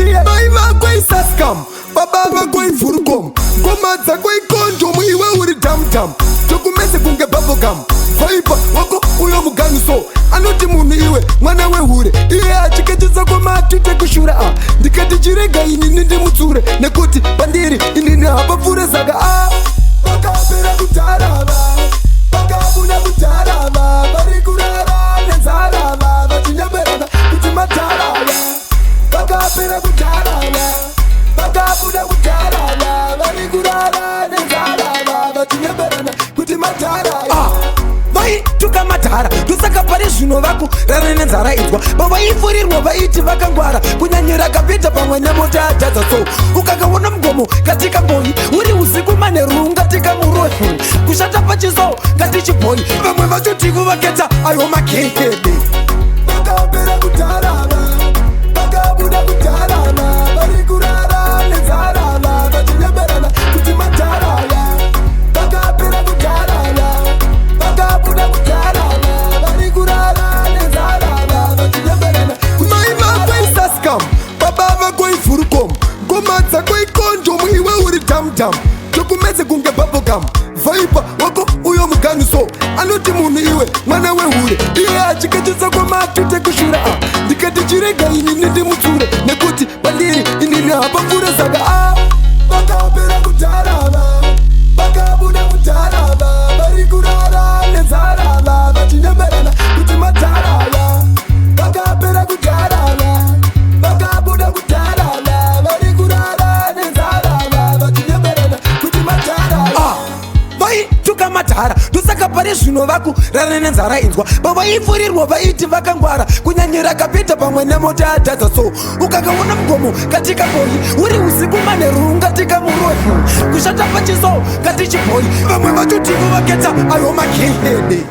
siye mai vakwei saskam baba vakwei vhurugom ngoma dzakwei kondom iwe uri damdam tokumese kunge babogam vaipa wako uyo muganiso anoti munhu iwe mwana wehure iye achiketedza kwamatute kushura ndikati chirega inini ndimutsure nekuti pandiri inini hapapfure saka vakapera kutarava vakabuda kutarava vari kurara nenzarava vachinyemberana kuti matarava vakapera kutarava vakabuda kutarava vari kurara nenzarava vachinyemberana kuti matarava vaituka madhara ndosaka pari zvino vako rara nenzara idzwa vavaifurirwa vaiti vakangwara kunyanyira kapita pamwe nemota adhadza so ukakaona mugomo katika mboi uri usiku maneruu ngatika muroi kushata pachiso ngatichibhoi vamwe vacho tiku vaketa ayo makekede vakapera kutarava vakabuda kutarava vari kurara nenzarava vachinyemberana kuti matarava vakapera kutarava vakabuda kutarava vari kurara nenzarava vachinyemberana mai vakwei saskam baba vakwei vhurugom ngoma dzakwei kondom iwe uri damdam tokumese kunge babogam vaipa wako uyo muganiso anoti munhu iwe mwana wehure iye achiketedza kwamatute kushura ndikati chirega inini ndimutsure nekuti pandiri inini hapapfure saka vakapera kutarava vakabuda kutarava vari kurara nenzarava vachinyemberana kuti matarava vakapera kutarava vakabuda kutarava vari kurara nenzarava vachinyemberana kuti matarava vaituka madhara ndosaka pari zvino vako rara nenzara inzwa vavaifurirwa vaiti vakangwara kunyanyira kapita pamwe nemota adhadza so ukakaona mugomo katika mboi uri usiku maneruu ngatika muroi kushata pachiso ngatichibhoi vamwe vacho tiku vaketa ayo makehede